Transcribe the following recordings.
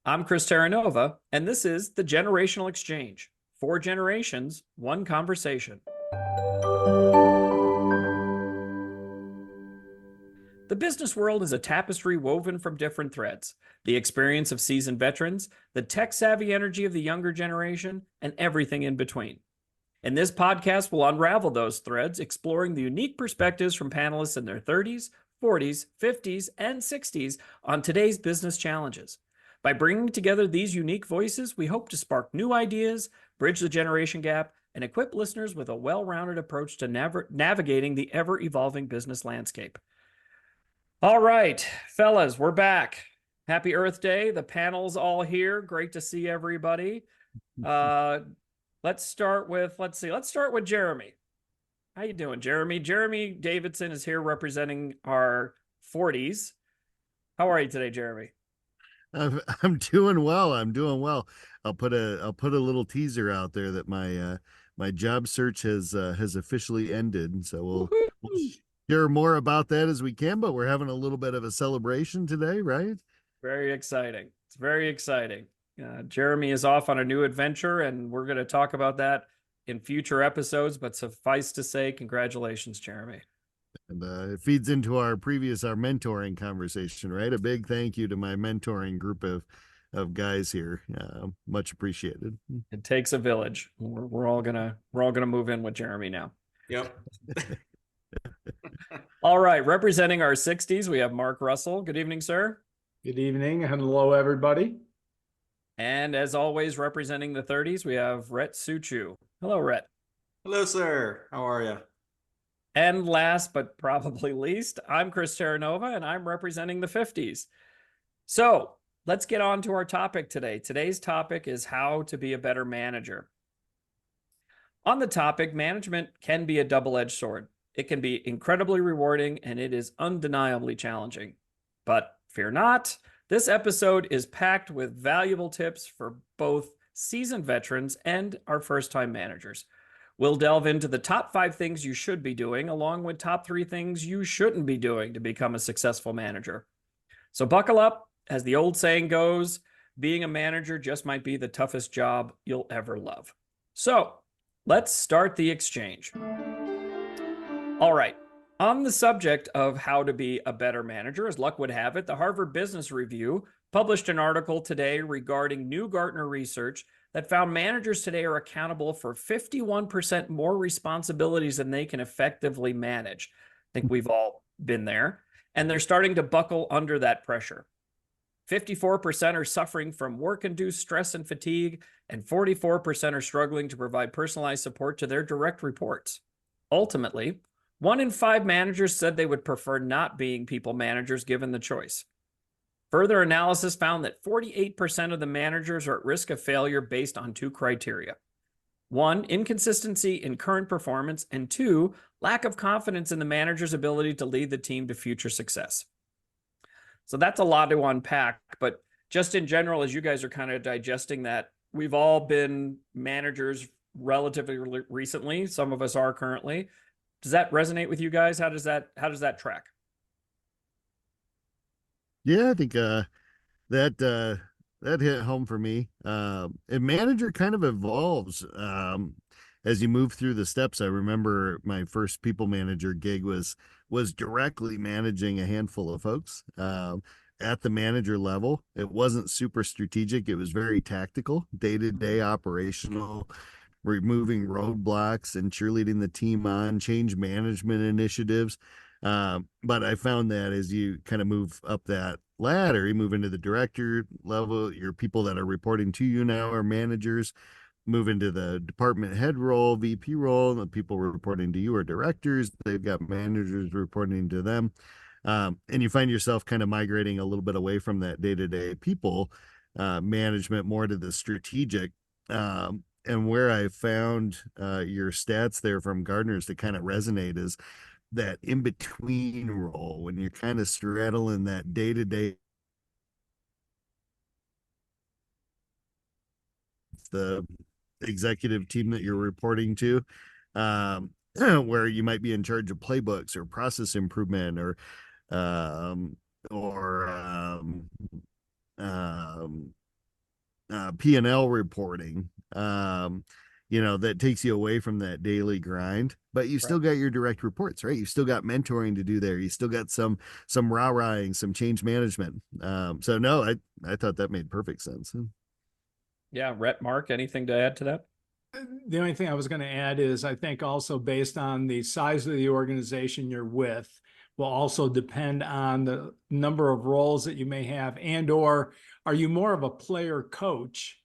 I'm Chris Terranova, and this is the Generational Exchange. 4 generations, one conversation. The business world is a tapestry woven from different threads. The experience of seasoned veterans, the tech-savvy energy of the younger generation, and everything in between. In this podcast, we'll unravel those threads, exploring the unique perspectives from panelists in their 30s, 40s, 50s, and 60s on today's business challenges. By bringing together these unique voices, we hope to spark new ideas, bridge the generation gap, and equip listeners with a well-rounded approach to navigating the ever-evolving business landscape. All right, fellas, we're back. Happy Earth Day. The panel's all here. Great to see everybody. Let's start with Jeremy. How you doing, Jeremy? Jeremy Davidson is here representing our 40s. How are you today, Jeremy? I'm doing well. I'll put a little teaser out there that my job search has officially ended, and so we'll share more about that as we can. But we're having a little bit of a celebration today, right? Very exciting. It's very exciting. Jeremy is off on a new adventure, and we're going to talk about that in future episodes. But suffice to say, congratulations, Jeremy. And it feeds into our mentoring conversation, right? A big thank you to my mentoring group of guys here. Much appreciated. It takes a village. We're all gonna move in with Jeremy now. Yep. All right, representing our 60s, we have Mark Russell. Good evening, sir. Good evening. Hello, everybody. And as always, representing the 30s, we have Rhett Suchu. Hello, Rhett. Hello, sir. How are you? And last but probably least, I'm Chris Terranova, and I'm representing the 50s. So let's get on to our topic today. Today's topic is how to be a better manager. On the topic, management can be a double-edged sword. It can be incredibly rewarding, and it is undeniably challenging. But fear not, this episode is packed with valuable tips for both seasoned veterans and our first-time managers. We'll delve into the top 5 things you should be doing, along with top 3 things you shouldn't be doing to become a successful manager. So buckle up. As the old saying goes, being a manager just might be the toughest job you'll ever love. So let's start the exchange. All right. On the subject of how to be a better manager, as luck would have it, the Harvard Business Review published an article today regarding new Gartner research that found managers today are accountable for 51% more responsibilities than they can effectively manage. I think we've all been there. And they're starting to buckle under that pressure. 54% are suffering from work-induced stress and fatigue, and 44% are struggling to provide personalized support to their direct reports. Ultimately, 1 in 5 managers said they would prefer not being people managers given the choice. Further analysis found that 48% of the managers are at risk of failure based on 2 criteria. 1, inconsistency in current performance, and 2, lack of confidence in the manager's ability to lead the team to future success. So that's a lot to unpack, but just in general, as you guys are kind of digesting that, we've all been managers relatively recently. Some of us are currently. Does that resonate with you guys? How does that track? Yeah, I think that hit home for me. A manager kind of evolves as you move through the steps. I remember my first people manager gig was directly managing a handful of folks at the manager level. It wasn't super strategic. It was very tactical, day-to-day operational, removing roadblocks and cheerleading the team on, change management initiatives. But I found that as you kind of move up that ladder, you move into the director level, your people that are reporting to you now are managers, move into the department head role, VP role, and the people reporting to you are directors. They've got managers reporting to them. And you find yourself kind of migrating a little bit away from that day-to-day people management, more to the strategic. And where I found your stats there from Gartner's to kind of resonate is that in-between role when you're kind of straddling that day-to-day, the executive team that you're reporting to, where you might be in charge of playbooks or process improvement or P&L reporting, that takes you away from that daily grind, but you still got your direct reports, right? You still got mentoring to do there. You still got some rah-rahing, some change management. So no, I thought that made perfect sense. Yeah. Rhett, Mark, anything to add to that? The only thing I was going to add is I think also based on the size of the organization you're with will also depend on the number of roles that you may have, and or are you more of a player coach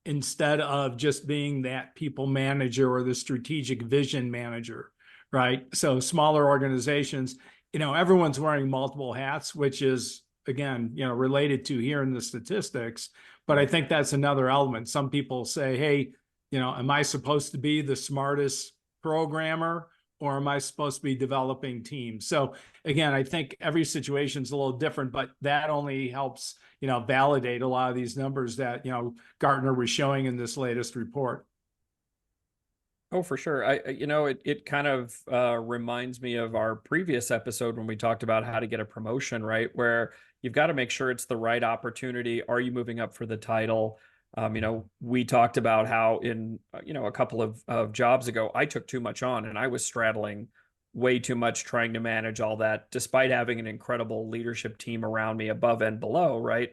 instead of just being that people manager or the strategic vision manager, right? So smaller organizations, everyone's wearing multiple hats, which is, again, related to here in the statistics. But I think that's another element. Some people say, hey, am I supposed to be the smartest programmer, or am I supposed to be developing teams? So again, I think every situation is a little different, but that only helps, validate a lot of these numbers that, Gartner was showing in this latest report. Oh, for sure. It kind of reminds me of our previous episode when we talked about how to get a promotion, right? Where you've got to make sure it's the right opportunity. Are you moving up for the title? We talked about how in, a couple of jobs ago, I took too much on and I was straddling way too much trying to manage all that, despite having an incredible leadership team around me above and below, right?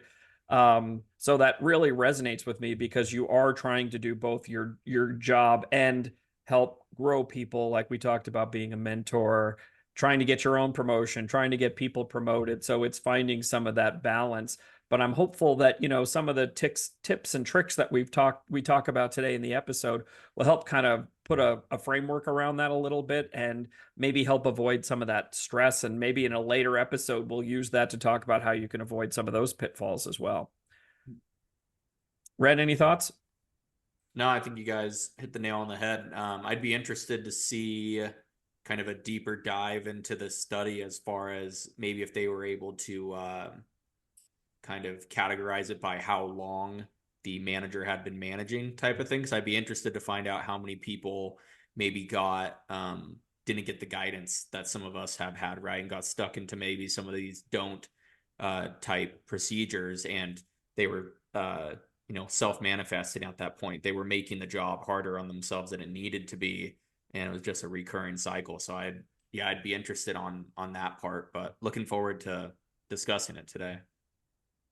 So that really resonates with me because you are trying to do both your job and help grow people, like we talked about being a mentor, trying to get your own promotion, trying to get people promoted. So it's finding some of that balance. But I'm hopeful that, some of the tips and tricks that we talk about today in the episode will help kind of put a framework around that a little bit and maybe help avoid some of that stress. And maybe in a later episode, we'll use that to talk about how you can avoid some of those pitfalls as well. Red, any thoughts? No, I think you guys hit the nail on the head. I'd be interested to see kind of a deeper dive into the study as far as maybe if they were able to kind of categorize it by how long the manager had been managing type of thing. Because I'd be interested to find out how many people maybe didn't get the guidance that some of us have had, right? And got stuck into maybe some of these don't type procedures, and they were self-manifesting at that point. They were making the job harder on themselves than it needed to be, and it was just a recurring cycle. So I'd be interested on that part, but looking forward to discussing it today.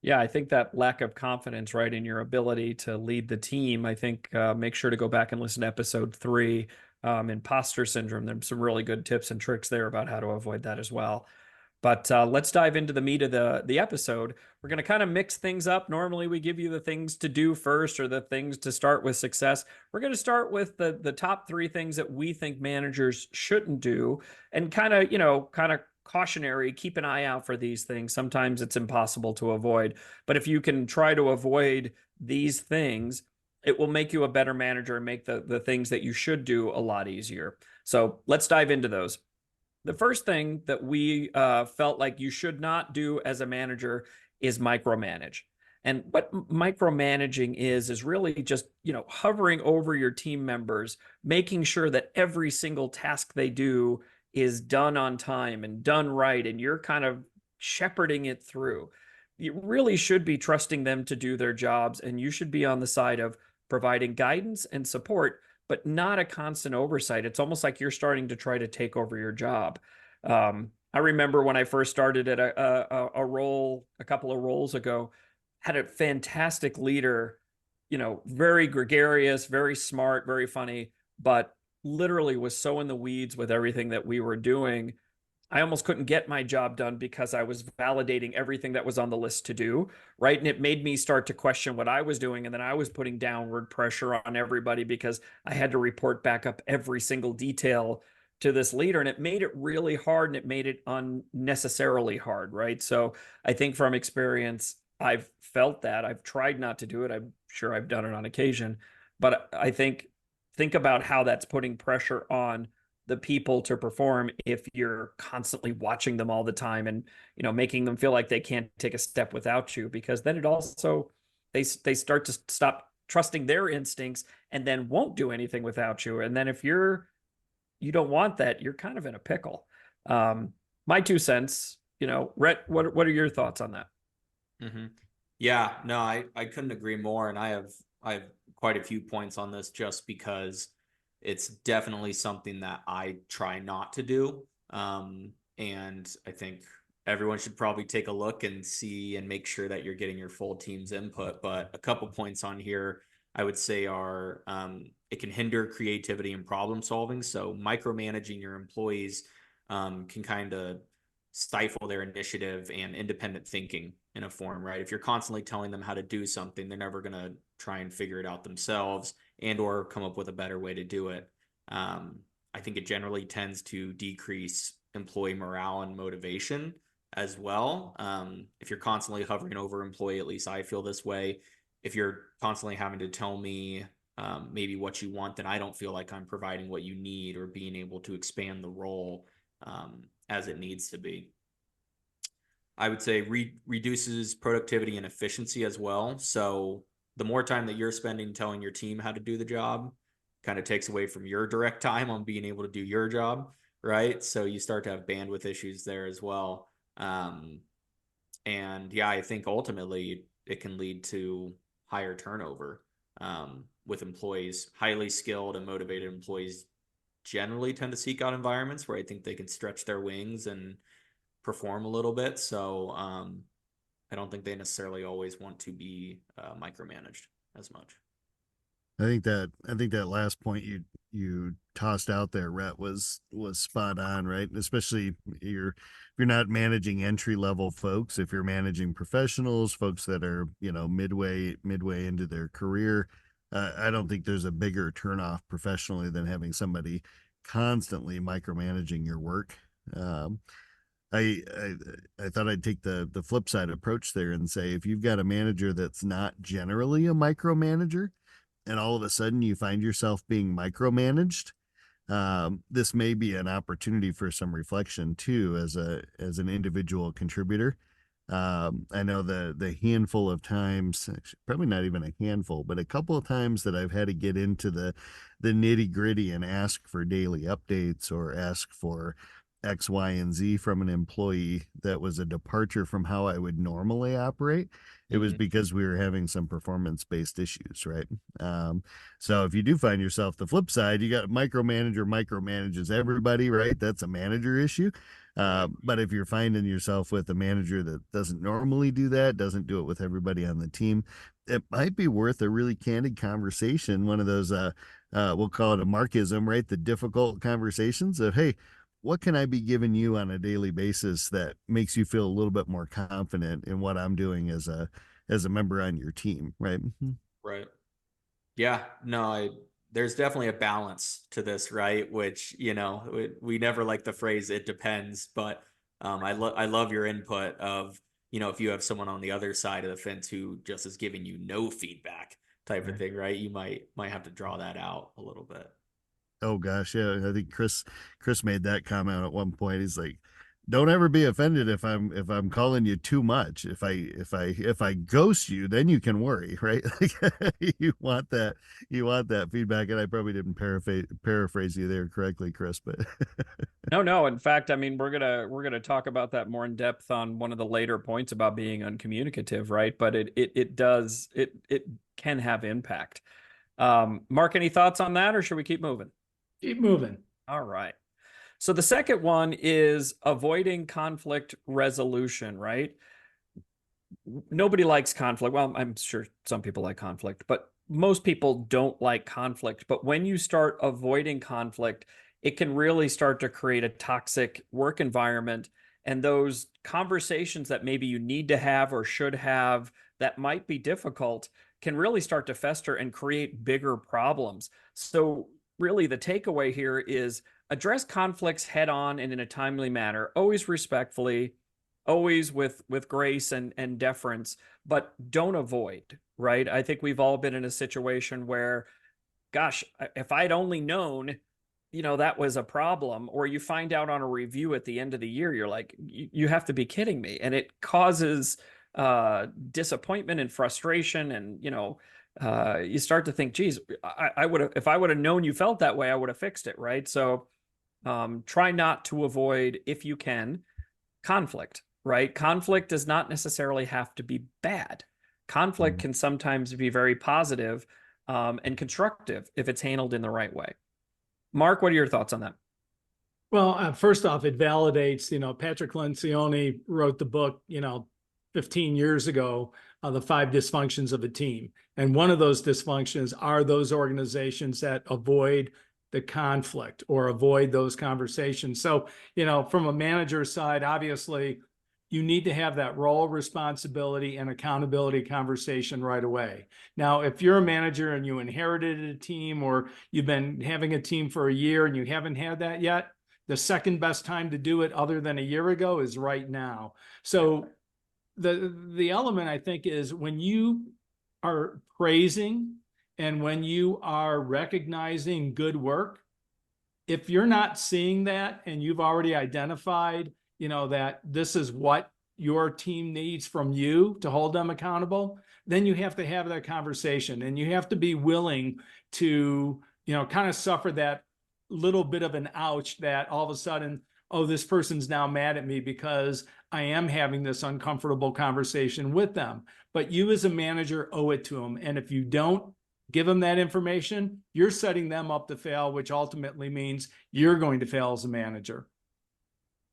Yeah, I think that lack of confidence, right, in your ability to lead the team, I think make sure to go back and listen to episode 3, imposter syndrome. There's some really good tips and tricks there about how to avoid that as well. But let's dive into the meat of the episode. We're going to kind of mix things up. Normally, we give you the things to do first or the things to start with success. We're going to start with the top 3 things that we think managers shouldn't do, and kind of cautionary, keep an eye out for these things. Sometimes it's impossible to avoid. But if you can try to avoid these things, it will make you a better manager and make the things that you should do a lot easier. So let's dive into those. The first thing that we felt like you should not do as a manager is micromanage. And what micromanaging is really just, hovering over your team members, making sure that every single task they do is done on time and done right, and you're kind of shepherding it through. You really should be trusting them to do their jobs, and you should be on the side of providing guidance and support, but not a constant oversight. It's almost like you're starting to try to take over your job. I remember when I first started at a role a couple of roles ago, had a fantastic leader, very gregarious, very smart, very funny, but literally was so in the weeds with everything that we were doing. I almost couldn't get my job done because I was validating everything that was on the list to do, right? And it made me start to question what I was doing. And then I was putting downward pressure on everybody because I had to report back up every single detail to this leader. And it made it really hard, and it made it unnecessarily hard, right? So I think from experience, I've felt that. I've tried not to do it. I'm sure I've done it on occasion. But I think about how that's putting pressure on the people to perform if you're constantly watching them all the time and making them feel like they can't take a step without you, because then it also they start to stop trusting their instincts and then won't do anything without you. And then if you don't want that, you're kind of in a pickle. My 2 cents. Rhett, what are your thoughts on that? Mm-hmm. Yeah, no, I couldn't agree more. And I have quite a few points on this just because it's definitely something that I try not to do. And I think everyone should probably take a look and see and make sure that you're getting your full team's input. But a couple points on here I would say are it can hinder creativity and problem solving. So micromanaging your employees can kind of stifle their initiative and independent thinking in a form, right? If you're constantly telling them how to do something, they're never going to try and figure it out themselves and or come up with a better way to do it. I think it generally tends to decrease employee morale and motivation as well. If you're constantly hovering over employee, at least I feel this way. If you're constantly having to tell me maybe what you want, then I don't feel like I'm providing what you need or being able to expand the role as it needs to be. I would say reduces productivity and efficiency as well. So the more time that you're spending telling your team how to do the job kind of takes away from your direct time on being able to do your job, right? So you start to have bandwidth issues there as well. And yeah, I think ultimately it can lead to higher turnover with employees. Highly skilled and motivated employees generally tend to seek out environments where I think they can stretch their wings and perform a little bit. So I don't think they necessarily always want to be micromanaged as much. I think that last point you tossed out there, Rhett, was spot on, right? Especially if you're not managing entry level folks, if you're managing professionals, folks that are, you know, midway into their career, I don't think there's a bigger turnoff professionally than having somebody constantly micromanaging your work. I thought I'd take the flip side approach there and say if you've got a manager that's not generally a micromanager, and all of a sudden you find yourself being micromanaged, this may be an opportunity for some reflection too as an individual contributor. I know the handful of times, actually, probably not even a handful, but a couple of times that I've had to get into the nitty gritty and ask for daily updates or ask for X, Y, and Z from an employee that was a departure from how I would normally operate. It was because we were having some performance based issues, right? So if you do find yourself the flip side, you got a micromanager micromanages everybody, right? That's a manager issue. But if you're finding yourself with a manager that doesn't normally do that, doesn't do it with everybody on the team, it might be worth a really candid conversation. One of those, we'll call it a Markism, right? The difficult conversations of, hey, what can I be giving you on a daily basis that makes you feel a little bit more confident in what I'm doing as a member on your team, right? Right. Yeah, no, there's definitely a balance to this, right? Which, you know, we never like the phrase "it depends," but I love your input of, you know, if you have someone on the other side of the fence who just is giving you no feedback type of thing, right? You might have to draw that out a little bit. Oh gosh, yeah. I think Chris made that comment at one point. He's like, "Don't ever be offended if I'm calling you too much. If I ghost you, then you can worry, right? you want that feedback." And I probably didn't paraphrase you there correctly, Chris, but No. In fact, I mean, we're gonna talk about that more in depth on one of the later points about being uncommunicative, right? But it can have impact. Mark, any thoughts on that, or should we keep moving? Keep moving. All right. So the second one is avoiding conflict resolution, right? Nobody likes conflict. Well, I'm sure some people like conflict, but most people don't like conflict. But when you start avoiding conflict, it can really start to create a toxic work environment. And those conversations that maybe you need to have or should have that might be difficult can really start to fester and create bigger problems. So really the takeaway here is address conflicts head on and in a timely manner, always respectfully, always with grace and deference, but don't avoid, right? I think we've all been in a situation where, gosh, if I'd only known, you know, that was a problem, or you find out on a review at the end of the year, you're like, you have to be kidding me. And it causes disappointment and frustration. And, you know, you start to think, geez, I would have, if I would have known you felt that way, I would have fixed it, right? So try not to avoid, if you can, conflict, right? Conflict does not necessarily have to be bad. conflict can sometimes be very positive and constructive if it's handled in the right way. Mark, what are your thoughts on that? Well, first off, it validates, Patrick Lencioni wrote the book, 15 years ago, The 5 Dysfunctions of a Team. And one of those dysfunctions are those organizations that avoid the conflict or avoid those conversations. So, from a manager's side, obviously, you need to have that role, responsibility, and accountability conversation right away. Now, if you're a manager and you inherited a team, or you've been having a team for a year and you haven't had that yet, the second best time to do it other than a year ago is right now. So the element, I think, is when you are praising and when you are recognizing good work, if you're not seeing that and you've already identified, that this is what your team needs from you to hold them accountable, then you have to have that conversation, and you have to be willing to, kind of suffer that little bit of an ouch that all of a sudden, oh, this person's now mad at me because I am having this uncomfortable conversation with them. But you as a manager owe it to them. And if you don't give them that information, you're setting them up to fail, which ultimately means you're going to fail as a manager.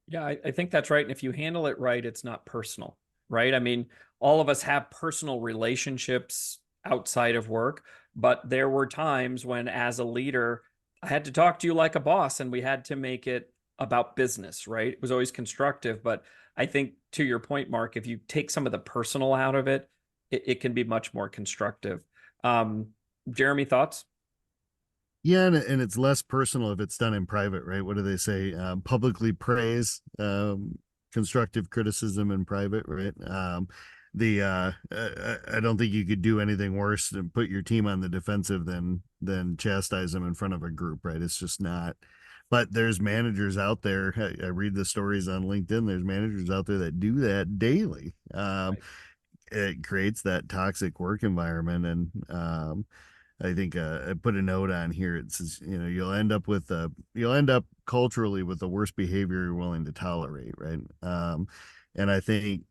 Yeah, I think that's right. And if you handle it right, it's not personal, right? I mean, all of us have personal relationships outside of work, but there were times when, as a leader, I had to talk to you like a boss, and we had to make it about business, right? It was always constructive. But I think, to your point, Mark, if you take some of the personal out of it, it can be much more constructive. Jeremy, thoughts? Yeah, and it's less personal if it's done in private, right? What do they say? Publicly praise, constructive criticism in private, right? I don't think you could do anything worse than put your team on the defensive than chastise them in front of a group, right? It's just not. But there's managers out there. I read the stories on LinkedIn. There's managers out there that do that daily. Right. It creates that toxic work environment, and I think I put a note on here. It says, you'll end up culturally with the worst behavior you're willing to tolerate, right? And I think,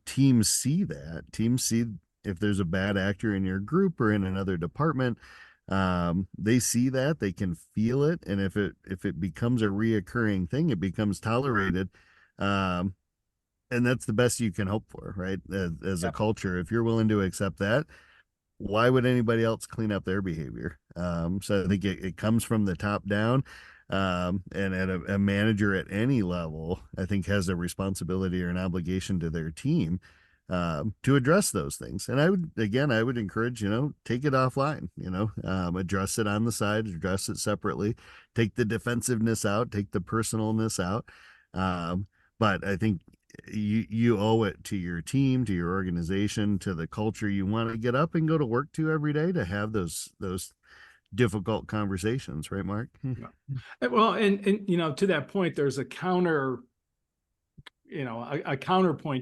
teams see that. Teams see if there's a bad actor in your group or in another department, they see that, they can feel it, and if it becomes a reoccurring thing, it becomes tolerated. And that's the best you can hope for, right? As a culture, if you're willing to accept that, why would anybody else clean up their behavior? So I think it comes from the top down. And at a manager at any level, I think, has a responsibility or an obligation to their team to address those things. And I would encourage, take it offline, address it on the side, address it separately, take the defensiveness out, take the personalness out. But I think you owe it to your team, to your organization, to the culture you want to get up and go to work to every day to have those difficult conversations, right, Mark? Well, and to that point, there's a counterpoint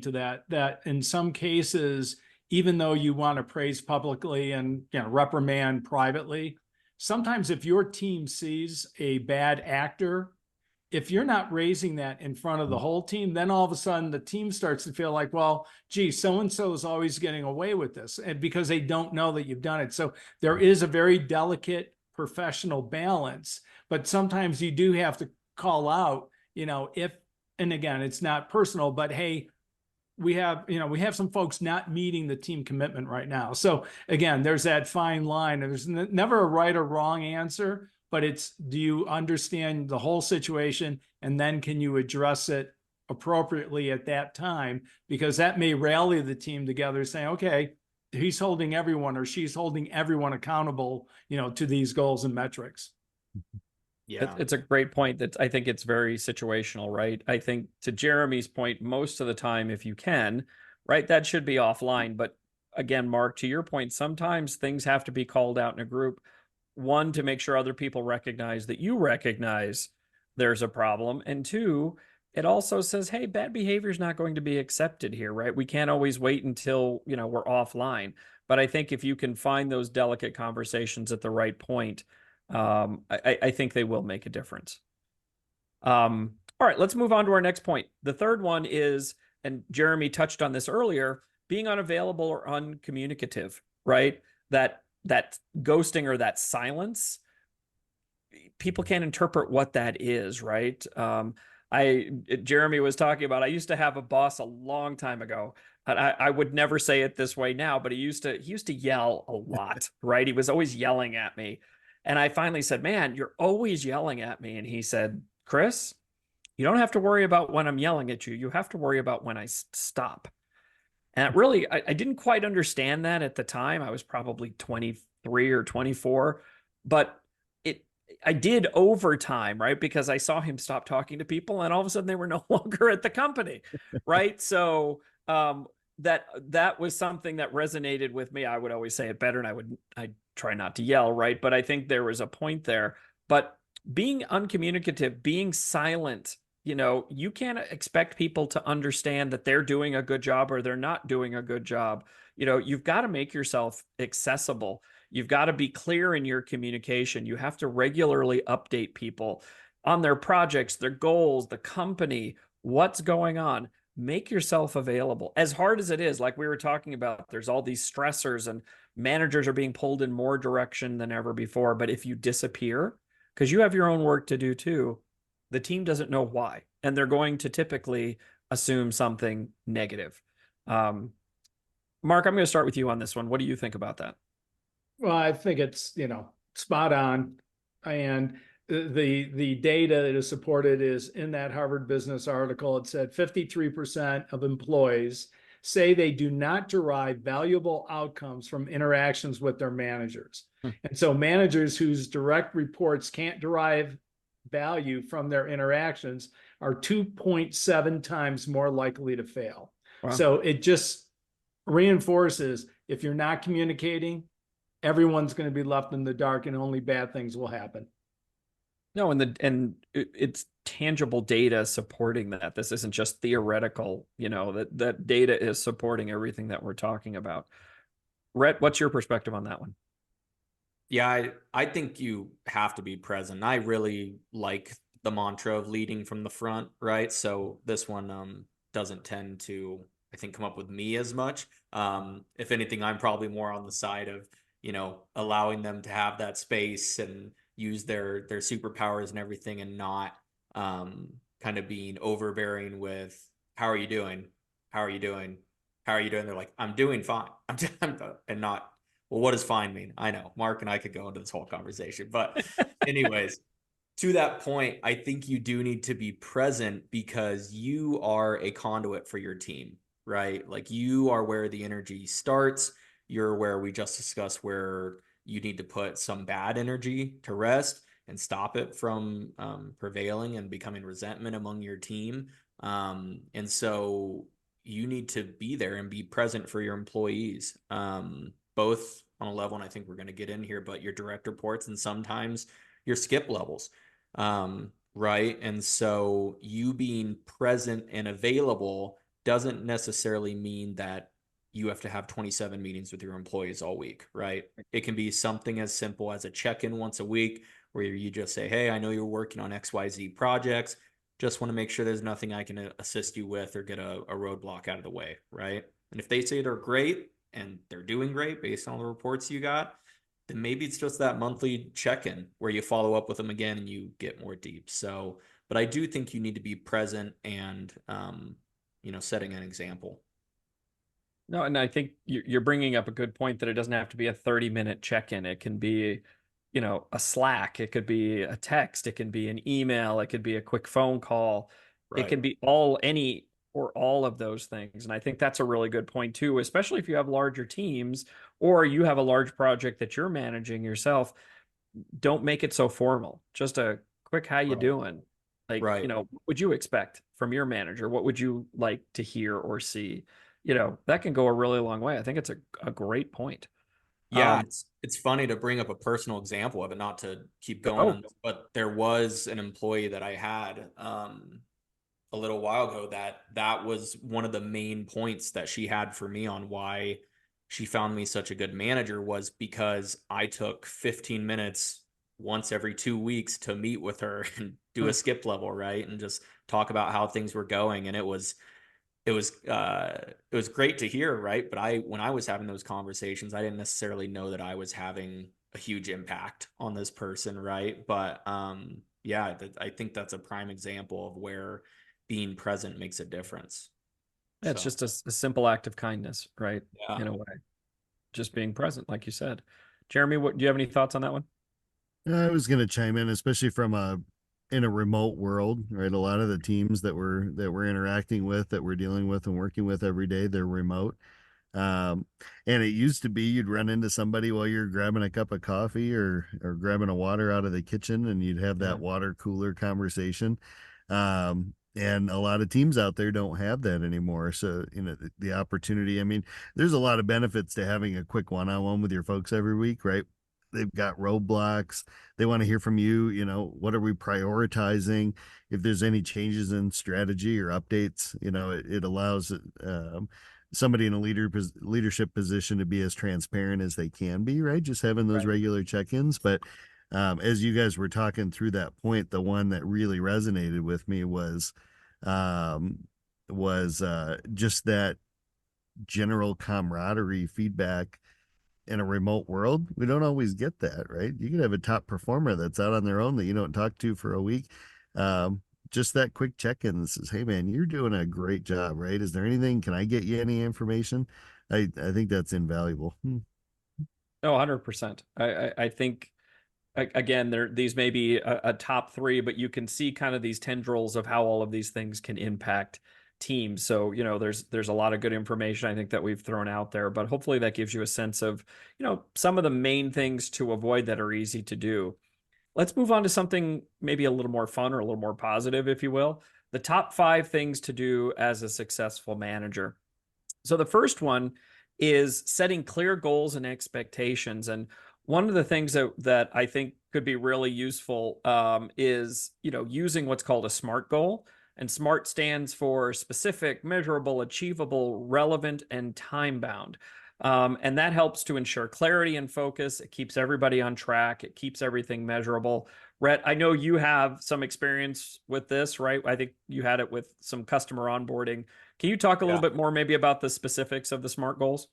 to that in some cases, even though you want to praise publicly and reprimand privately, sometimes if your team sees a bad actor, if you're not raising that in front of the whole team, then all of a sudden the team starts to feel like, well, gee, so-and-so is always getting away with this, and because they don't know that you've done it. So there is a very delicate professional balance, but sometimes you do have to call out, and again, it's not personal, but hey, we have some folks not meeting the team commitment right now. So again, there's that fine line, and there's never a right or wrong answer. But it's, do you understand the whole situation, and then can you address it appropriately at that time? Because that may rally the team together, saying, okay, he's holding everyone or she's holding everyone accountable, to these goals and metrics. Yeah, It's a great point. That I think it's very situational, right? I think, to Jeremy's point, most of the time, if you can, right, that should be offline. But again, Mark, to your point, sometimes things have to be called out in a group. One, to make sure other people recognize that you recognize there's a problem. And two, it also says, hey, bad behavior is not going to be accepted here, right? We can't always wait until, we're offline. But I think if you can find those delicate conversations at the right point, I think they will make a difference. All right, let's move on to our next point. The third one is, and Jeremy touched on this earlier, being unavailable or uncommunicative, right? That ghosting or that silence, people can't interpret what that is, right? Jeremy was talking about, I used to have a boss a long time ago. And I would never say it this way now, but he used to yell a lot, right? He was always yelling at me. And I finally said, man, you're always yelling at me. And he said, Chris, you don't have to worry about when I'm yelling at you. You have to worry about when I stop. And really, I didn't quite understand that at the time. I was probably 23 or 24, but I did over time, right? Because I saw him stop talking to people, and all of a sudden they were no longer at the company, right? So that was something that resonated with me. I would always say it better, and I try not to yell, right? But I think there was a point there. But being uncommunicative, being silent, you can't expect people to understand that they're doing a good job or they're not doing a good job. You've got to make yourself accessible. You've got to be clear in your communication. You have to regularly update people on their projects, their goals, the company, what's going on. Make yourself available. As hard as it is, like we were talking about, there's all these stressors and managers are being pulled in more direction than ever before. But if you disappear, because you have your own work to do too, the team doesn't know why. And they're going to typically assume something negative. Mark, I'm going to start with you on this one. What do you think about that? Well, I think it's, spot on. And the data that is supported is in that Harvard Business article. It said 53% of employees say they do not derive valuable outcomes from interactions with their managers. And so managers whose direct reports can't derive value from their interactions are 2.7 times more likely to fail. Wow. So it just reinforces, if you're not communicating, everyone's going to be left in the dark and only bad things will happen. No, and it's tangible data supporting that. This isn't just theoretical, that data is supporting everything that we're talking about. Rhett, what's your perspective on that one? Yeah, I think you have to be present. I really like the mantra of leading from the front, right? So this one doesn't tend to, I think, come up with me as much. If anything, I'm probably more on the side of, allowing them to have that space and use their superpowers and everything, and not kind of being overbearing with, how are you doing? How are you doing? How are you doing? They're like, I'm doing fine. And not, well, what does fine mean? I know Mark and I could go into this whole conversation, but anyways, to that point, I think you do need to be present because you are a conduit for your team, right? Like, you are where the energy starts. You're where we just discussed where you need to put some bad energy to rest and stop it from prevailing and becoming resentment among your team. And so you need to be there and be present for your employees, both on a level, and I think we're going to get in here, but your direct reports and sometimes your skip levels, right? And so you being present and available doesn't necessarily mean that you have to have 27 meetings with your employees all week, right? It can be something as simple as a check-in once a week where you just say, hey, I know you're working on XYZ projects. Just want to make sure there's nothing I can assist you with or get a roadblock out of the way, right? And if they say they're great and they're doing great based on the reports you got, then maybe it's just that monthly check-in where you follow up with them again and you get more deep. So, but I do think you need to be present and, setting an example. No, and I think you're bringing up a good point that it doesn't have to be a 30-minute check-in. It can be, a Slack. It could be a text. It can be an email. It could be a quick phone call. Right. It can be any or all of those things. And I think that's a really good point too, especially if you have larger teams or you have a large project that you're managing yourself. Don't make it so formal. Just a quick, how you doing? Like, what would you expect from your manager? What would you like to hear or see? That can go a really long way. I think it's a great point. Yeah, it's funny to bring up a personal example of it, not to keep going on this, but there was an employee that I had a little while ago that was one of the main points that she had for me on why she found me such a good manager, was because I took 15 minutes once every 2 weeks to meet with her and do a skip level, right? And just talk about how things were going. And it was it was great to hear, right? But when I was having those conversations, I didn't necessarily know that I was having a huge impact on this person, right? But yeah, I think that's a prime example of where being present makes a difference. It's So, just a simple act of kindness, right? yeah. In a way, just being present, like you said. Jeremy, what do you have any thoughts on that one? I was going to chime in, especially from in a remote world, right? A lot of the teams that we're interacting with, that we're dealing with and working with every day, they're remote. Um, and it used to be you'd run into somebody while you're grabbing a cup of coffee or grabbing a water out of the kitchen, and you'd have that water cooler conversation. And a lot of teams out there don't have that anymore. So, the opportunity, I mean, there's a lot of benefits to having a quick one-on-one with your folks every week, right? They've got roadblocks. They want to hear from you. What are we prioritizing? If there's any changes in strategy or updates, it allows somebody in a leadership position to be as transparent as they can be, right? Just having those Right. regular check-ins. But as you guys were talking through that point, the one that really resonated with me um, was just that general camaraderie feedback. In a remote world, we don't always get that, right? You can have a top performer that's out on their own that you don't talk to for a week. Just that quick check-in that says, "Hey man, you're doing a great job, right? Is there anything? Can I get you any information?" I think that's invaluable. No, 100%. I think again, these may be a top three, but you can see kind of these tendrils of how all of these things can impact teams. So, there's a lot of good information I think that we've thrown out there, but hopefully that gives you a sense of, some of the main things to avoid that are easy to do. Let's move on to something maybe a little more fun or a little more positive, if you will. The top 5 things to do as a successful manager. So the first one is setting clear goals and expectations. And one of the things that I think could be really useful is, using what's called a SMART goal. And SMART stands for specific, measurable, achievable, relevant, and time bound. And that helps to ensure clarity and focus. It keeps everybody on track. It keeps everything measurable. Rhett, I know you have some experience with this, right? I think you had it with some customer onboarding. Can you talk a little bit more maybe about the specifics of the SMART goals?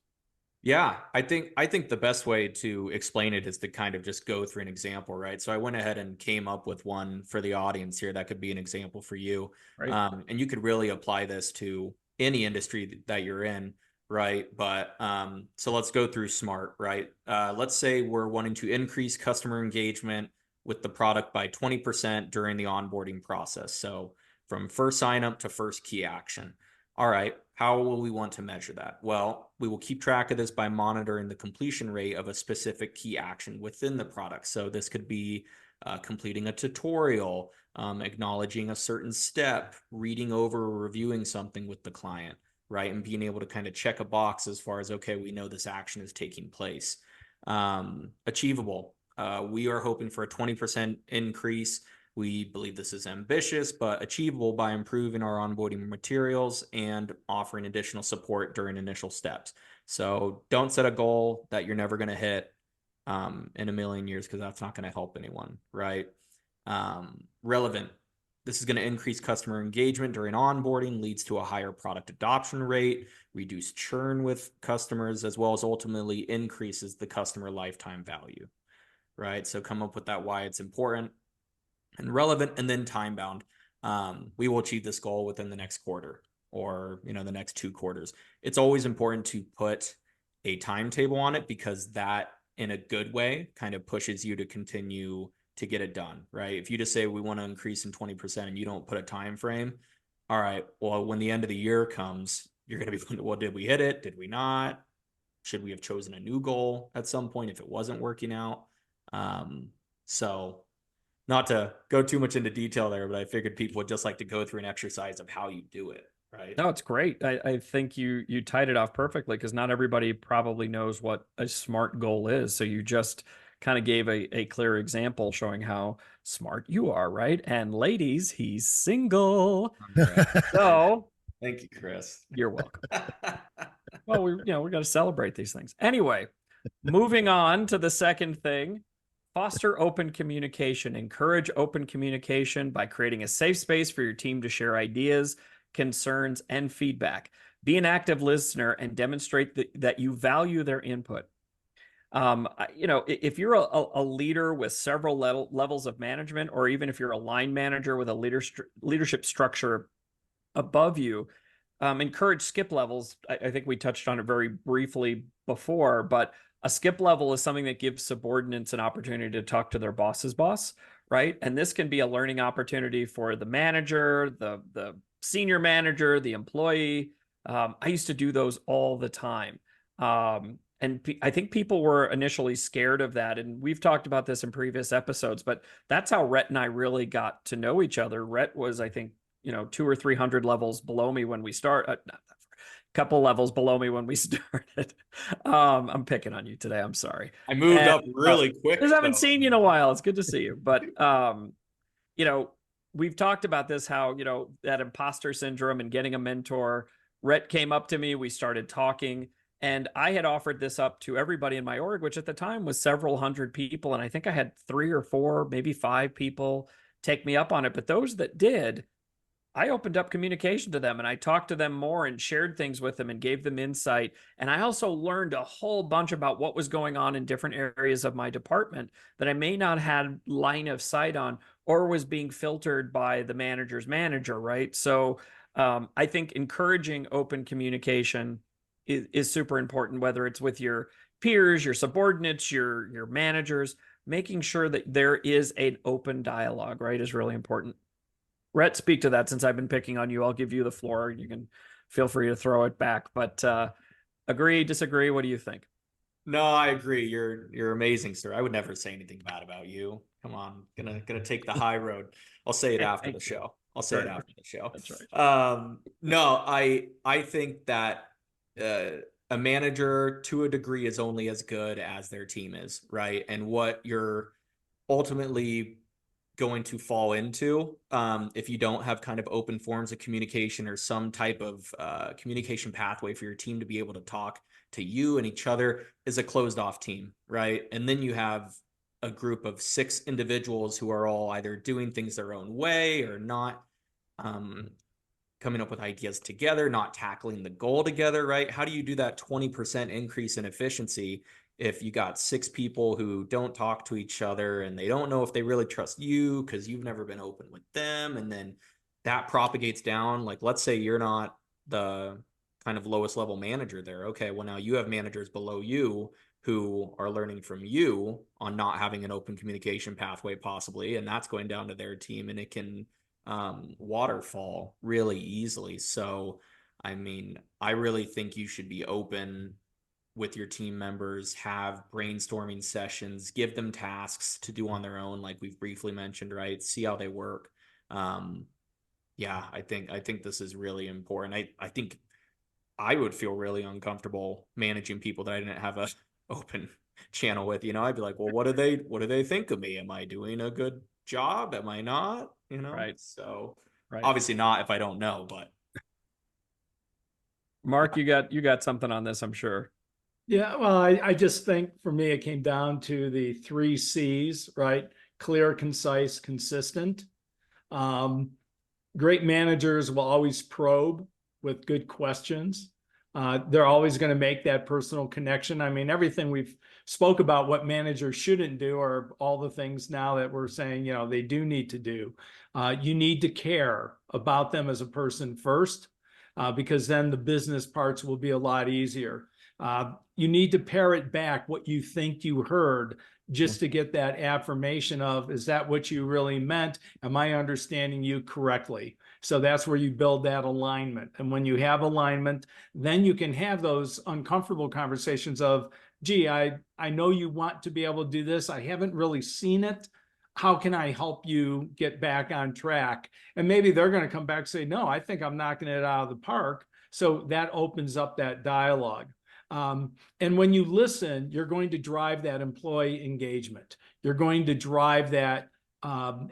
Yeah, I think the best way to explain it is to kind of just go through an example, right? So I went ahead and came up with one for the audience here that could be an example for you. Right. And you could really apply this to any industry that you're in, right? But so let's go through SMART, right? Let's say we're wanting to increase customer engagement with the product by 20% during the onboarding process. So from first sign up to first key action. All right, how will we want to measure that? Well, we will keep track of this by monitoring the completion rate of a specific key action within the product. So this could be completing a tutorial, acknowledging a certain step, reading over or reviewing something with the client, right? And being able to kind of check a box as far as, okay, we know this action is taking place. Achievable. We are hoping for a 20% increase. We believe this is ambitious, but achievable by improving our onboarding materials and offering additional support during initial steps. So don't set a goal that you're never going to hit in a million years, because that's not going to help anyone, right? Relevant. This is going to increase customer engagement during onboarding, leads to a higher product adoption rate, reduce churn with customers, as well as ultimately increases the customer lifetime value, right? So come up with that why it's important. And relevant, and then time bound. We will achieve this goal within the next quarter or the next 2 quarters. It's always important to put a timetable on it, because that in a good way kind of pushes you to continue to get it done, right? If you just say we want to increase in 20% and you don't put a time frame, all right, well, when the end of the year comes, you're going to be, well, did we hit it? Did we not? Should we have chosen a new goal at some point if it wasn't working out? So not to go too much into detail there, but I figured people would just like to go through an exercise of how you do it, right? No, it's great. I think you tied it off perfectly, because not everybody probably knows what a SMART goal is. So you just kind of gave a clear example showing how smart you are, right? And ladies, he's single. Right. So Thank you, Chris. you're welcome. Well, we got to celebrate these things. Anyway, moving on to the second thing. Foster open communication. Encourage open communication by creating a safe space for your team to share ideas, concerns, and feedback. Be an active listener and demonstrate that you value their input. If you're a leader with several levels of management, or even if you're a line manager with a leadership structure above you, encourage skip levels. I think we touched on it very briefly before, but a skip level is something that gives subordinates an opportunity to talk to their boss's boss, right? And this can be a learning opportunity for the manager, the senior manager, the employee. I used to do those all the time. And I think people were initially scared of that. And we've talked about this in previous episodes, but that's how Rhett and I really got to know each other. Rhett was, I think, 200 or 300 levels below me when we a couple levels below me when we started. I'm picking on you today. I'm sorry. I moved up really quick. I haven't seen you in a while. It's good to see you. But, we've talked about this, how, that imposter syndrome and getting a mentor. Rhett came up to me. We started talking. And I had offered this up to everybody in my org, which at the time was several hundred people. And I think I had 3 or 4, maybe 5 people take me up on it. But those that did, I opened up communication to them, and I talked to them more and shared things with them and gave them insight. And I also learned a whole bunch about what was going on in different areas of my department that I may not have line of sight on, or was being filtered by the manager's manager, right? So I think encouraging open communication is super important, whether it's with your peers, your subordinates, your managers. Making sure that there is an open dialogue, right, is really important. Rhett, speak to that. Since I've been picking on you, I'll give you the floor. You can feel free to throw it back. But agree, disagree? What do you think? No, I agree. You're amazing, sir. I would never say anything bad about you. Come on, gonna take the high road. I'll say it after the show. I'll say it after the show. That's right. No, I think that a manager, to a degree, is only as good as their team is, right? And what you're ultimately going to fall into, if you don't have kind of open forms of communication or some type of communication pathway for your team to be able to talk to you and each other, is a closed off team, right? And then you have a group of 6 individuals who are all either doing things their own way or not coming up with ideas together, not tackling the goal together, right? How do you do that 20% increase in efficiency if you got 6 people who don't talk to each other and they don't know if they really trust you because you've never been open with them? And then that propagates down. Like, let's say you're not the kind of lowest level manager there. Okay, well, now you have managers below you who are learning from you on not having an open communication pathway possibly, and that's going down to their team, and it can waterfall really easily. So, I mean, I really think you should be open with your team members, have brainstorming sessions, give them tasks to do on their own, like we've briefly mentioned, right? See how they work. Yeah, I think this is really important. I think I would feel really uncomfortable managing people that I didn't have a open channel with. I'd be like, well, what do they think of me? Am I doing a good job? Am I not? Right. So right. Obviously not if I don't know, but Mark, you got something on this, I'm sure. Yeah, well, I just think for me, it came down to the 3 C's, right? Clear, concise, consistent. Great managers will always probe with good questions. They're always going to make that personal connection. I mean, everything we've spoke about what managers shouldn't do are all the things now that we're saying, they do need to do. You need to care about them as a person first, because then the business parts will be a lot easier. You need to parrot back what you think you heard just to get that affirmation of, is that what you really meant? Am I understanding you correctly? So that's where you build that alignment. And when you have alignment, then you can have those uncomfortable conversations of, gee, I know you want to be able to do this. I haven't really seen it. How can I help you get back on track? And maybe they're going to come back and say, no, I think I'm knocking it out of the park. So that opens up that dialogue. And when you listen, you're going to drive that employee engagement. You're going to drive that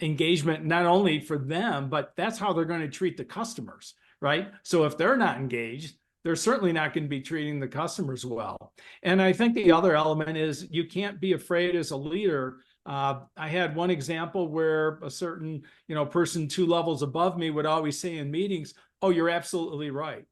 engagement, not only for them, but that's how they're going to treat the customers, right? So if they're not engaged, they're certainly not going to be treating the customers well. And I think the other element is you can't be afraid as a leader. I had one example where a certain, person 2 levels above me would always say in meetings, oh, you're absolutely right.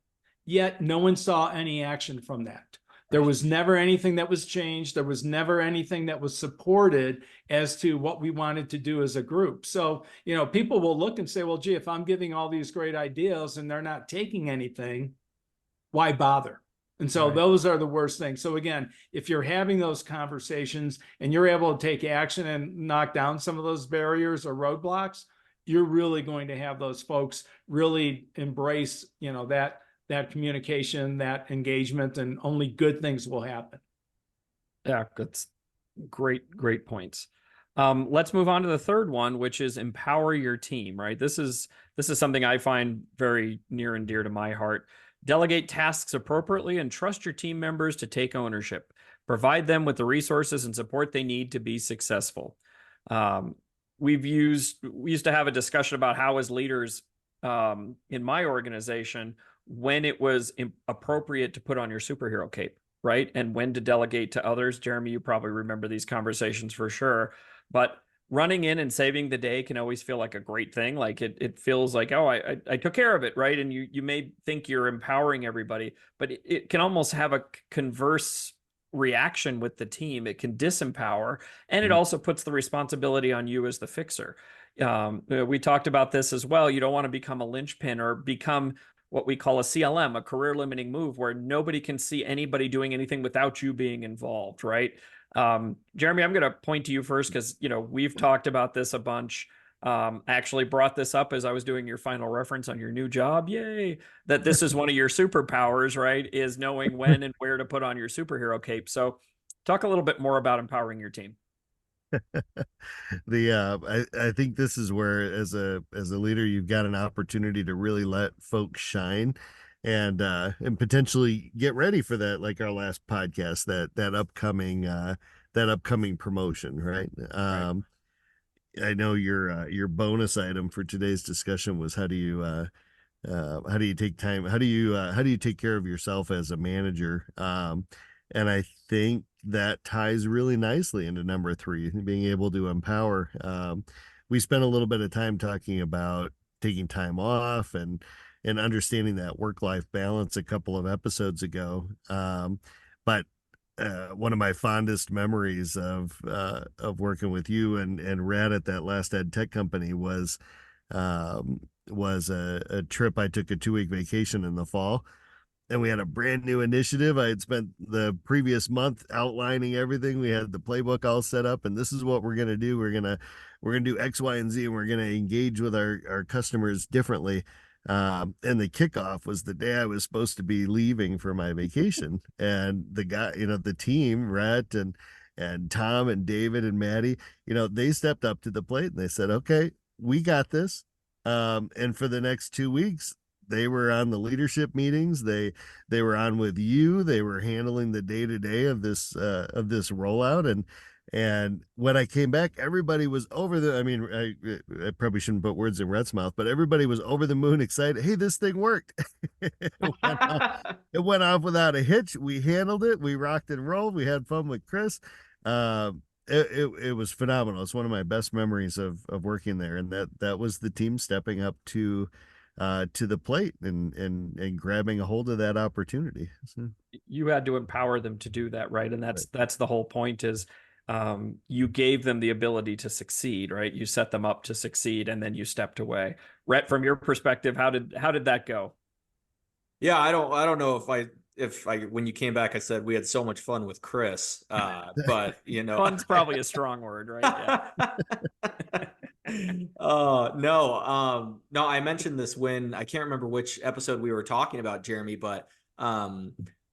Yet no one saw any action from that. There was never anything that was changed. There was never anything that was supported as to what we wanted to do as a group. So, people will look and say, well, gee, if I'm giving all these great ideas and they're not taking anything, why bother? And so those are the worst things. So again, if you're having those conversations and you're able to take action and knock down some of those barriers or roadblocks, you're really going to have those folks really embrace, that communication, that engagement, and only good things will happen. Yeah, that's great points. Let's move on to the third one, which is empower your team, right? This is something I find very near and dear to my heart. Delegate tasks appropriately and trust your team members to take ownership. Provide them with the resources and support they need to be successful. We used to have a discussion about how, as leaders in my organization, when it was appropriate to put on your superhero cape, right? And when to delegate to others. Jeremy, you probably remember these conversations for sure. But running in and saving the day can always feel like a great thing. Like it feels like, oh, I took care of it, right? And you may think you're empowering everybody, but it can almost have a converse reaction with the team. It can disempower, and it also puts the responsibility on you as the fixer. We talked about this as well. You don't want to become a linchpin or become what we call a CLM, a career limiting move, where nobody can see anybody doing anything without you being involved, right? Jeremy, I'm going to point to you first because, we've talked about this a bunch. I actually brought this up as I was doing your final reference on your new job. Yay. That this is one of your superpowers, right? Is knowing when and where to put on your superhero cape. So talk a little bit more about empowering your team. I think this is where as a leader you've got an opportunity to really let folks shine and potentially get ready for that, like our last podcast, that upcoming promotion, right? I know your bonus item for today's discussion was how do you take time, how do you take care of yourself as a manager, and I think that ties really nicely into number 3, being able to empower. We spent a little bit of time talking about taking time off and understanding that work-life balance a couple of episodes ago. But one of my fondest memories of working with you and Rad at that last ed tech company was a trip. I took a 2-week vacation in the fall, and we had a brand new initiative. I had spent the previous month outlining everything. We had the playbook all set up, and this is what we're going to do. We're going to do X, Y, and Z, and we're going to engage with our customers differently. And the kickoff was the day I was supposed to be leaving for my vacation. And the guy, the team, Rhett and Tom and David and Maddie, they stepped up to the plate and they said, okay, we got this. And for the next 2 weeks, they were on the leadership meetings. They were on with you. They were handling the day-to-day of this rollout. And when I came back, everybody was I probably shouldn't put words in Rhett's mouth, but everybody was over the moon excited. Hey, this thing worked. It went off without a hitch. We handled it. We rocked and rolled. We had fun with Chris. It was phenomenal. It's one of my best memories of working there. And that was the team stepping up to the plate and grabbing a hold of that opportunity. So, you had to empower them to do that, right? And that's the whole point is you gave them the ability to succeed, right? You set them up to succeed, and then you stepped away. Rhett, from your perspective, how did that go? Yeah, I don't know if I when you came back, I said we had so much fun with Chris, but Fun's probably a strong word, right? Yeah. No, I mentioned this when I can't remember which episode we were talking about, Jeremy, but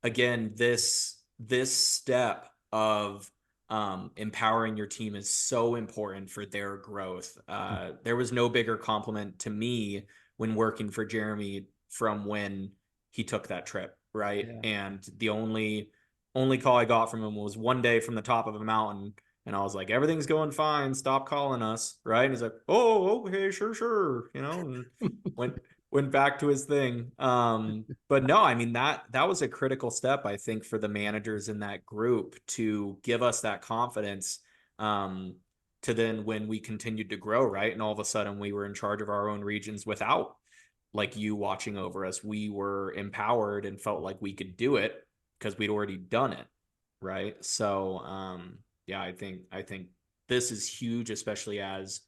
again, this step of empowering your team is so important for their growth. There was no bigger compliment to me when working for Jeremy from when he took that trip, right? Yeah. And the only call I got from him was one day from the top of a mountain, and I was like, everything's going fine, stop calling us, right? And he's like, oh, okay, sure, and went back to his thing. But no, I mean, that was a critical step, I think, for the managers in that group to give us that confidence to then when we continued to grow, right? And all of a sudden we were in charge of our own regions without like you watching over us, we were empowered and felt like we could do it because we'd already done it. Right. So, yeah, I think this is huge, especially as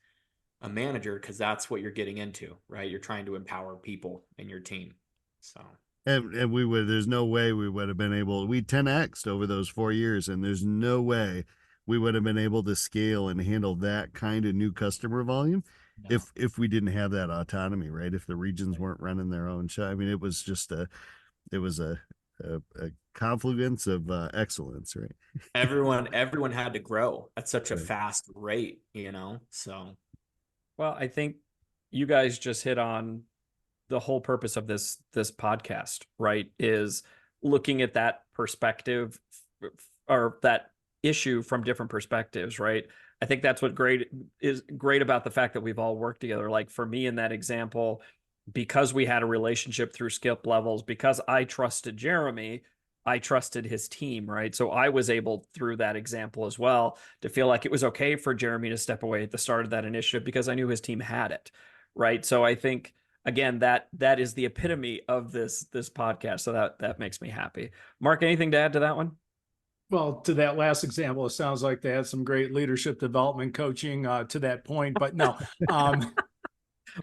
a manager, because that's what you're getting into, right? You're trying to empower people in your team. So, And we would, there's no way we would have been able, we 10x'd over those 4 years, and there's no way we would have been able to scale and handle that kind of new customer volume no. if we didn't have that autonomy, right? If the regions weren't running their own show. I mean, it was just it was a confluence of excellence, right? Everyone had to grow at such a Right. fast rate, you know? So, Well, I think you guys just hit on the whole purpose of this podcast, right? Is looking at that perspective or that issue from different perspectives, right? I think that's what is great about the fact that we've all worked together. Like for me in that example, because we had a relationship through skip levels, because I trusted Jeremy, I trusted his team, right? So I was able through that example as well to feel like it was okay for Jeremy to step away at the start of that initiative because I knew his team had it, right? So I think again that is the epitome of this podcast. So that makes me happy. Mark, anything to add to that one? Well, to that last example, it sounds like they had some great leadership development coaching to that point. But no,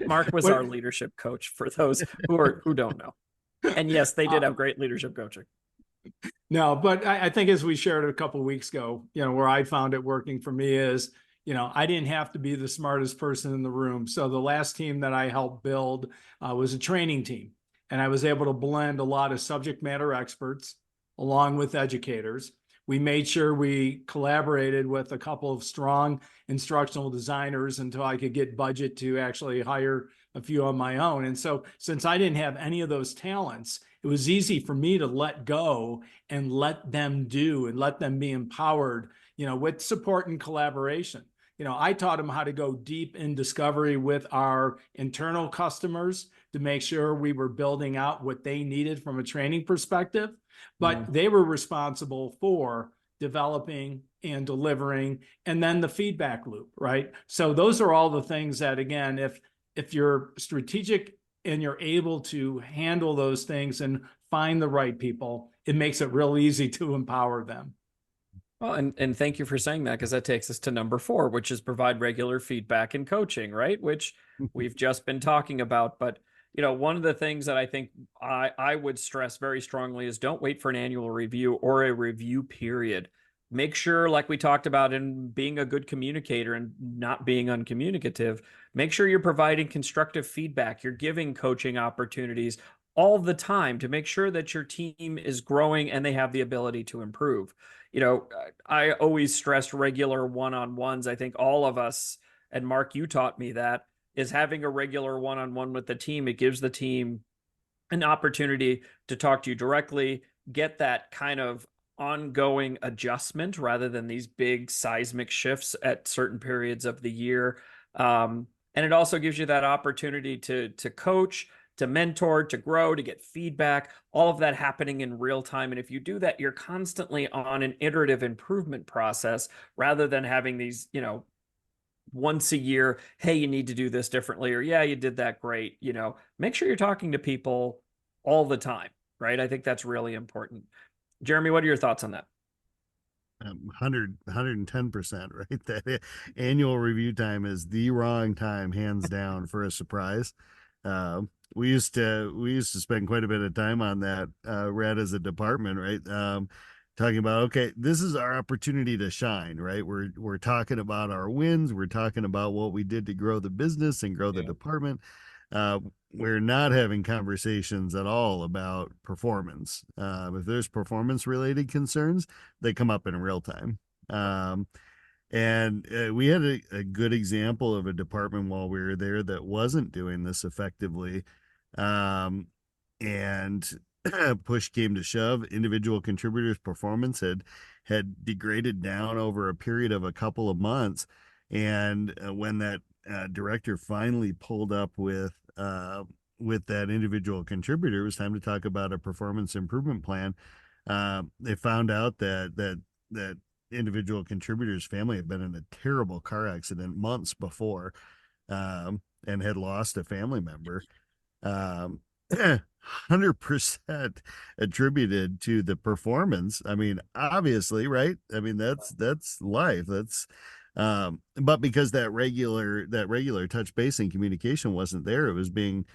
Mark was what- our leadership coach for those who don't know. And yes, they did have great leadership coaching. No, but I think as we shared a couple of weeks ago, where I found it working for me is, I didn't have to be the smartest person in the room. So the last team that I helped build was a training team, and I was able to blend a lot of subject matter experts along with educators. We made sure we collaborated with a couple of strong instructional designers until I could get budget to actually hire a few on my own. And so since I didn't have any of those talents, it was easy for me to let go and let them do and let them be empowered, with support and collaboration. I taught them how to go deep in discovery with our internal customers to make sure we were building out what they needed from a training perspective, but they were responsible for developing and delivering, and then the feedback loop, right? So those are all the things that, again, if you're strategic and you're able to handle those things and find the right people, it makes it real easy to empower them. Well, and thank you for saying that, because that takes us to number 4, which is provide regular feedback and coaching, right? Which we've just been talking about. But one of the things that I think I would stress very strongly is don't wait for an annual review or a review period. Make sure, like we talked about in being a good communicator and not being uncommunicative, make sure you're providing constructive feedback. You're giving coaching opportunities all the time to make sure that your team is growing and they have the ability to improve. I always stress regular one-on-ones. I think all of us, and Mark, you taught me that, is having a regular one-on-one with the team. It gives the team an opportunity to talk to you directly, get that kind of ongoing adjustment rather than these big seismic shifts at certain periods of the year. And it also gives you that opportunity to coach, to mentor, to grow, to get feedback, all of that happening in real time. And if you do that, you're constantly on an iterative improvement process rather than having these, once a year, hey, you need to do this differently, or yeah, you did that great. Make sure you're talking to people all the time, right? I think that's really important. Jeremy, what are your thoughts on that? 110%, right? That annual review time is the wrong time, hands down, for a surprise. We used to spend quite a bit of time on that, Red, as a department, right? Talking about, okay, this is our opportunity to shine, right? We're talking about our wins, we're talking about what we did to grow the business and grow the department. We're not having conversations at all about performance. If there's performance related concerns, they come up in real time. And we had a good example of a department while we were there that wasn't doing this effectively. And push came to shove, individual contributors' performance had degraded down over a period of a couple of months. And when that director finally pulled up with that individual contributor, it was time to talk about a performance improvement plan. They found out that individual contributor's family had been in a terrible car accident months before, and had lost a family member. 100% attributed to the performance. I mean, obviously, right? I mean, that's life. That's but because that regular touch base and communication wasn't there, it was being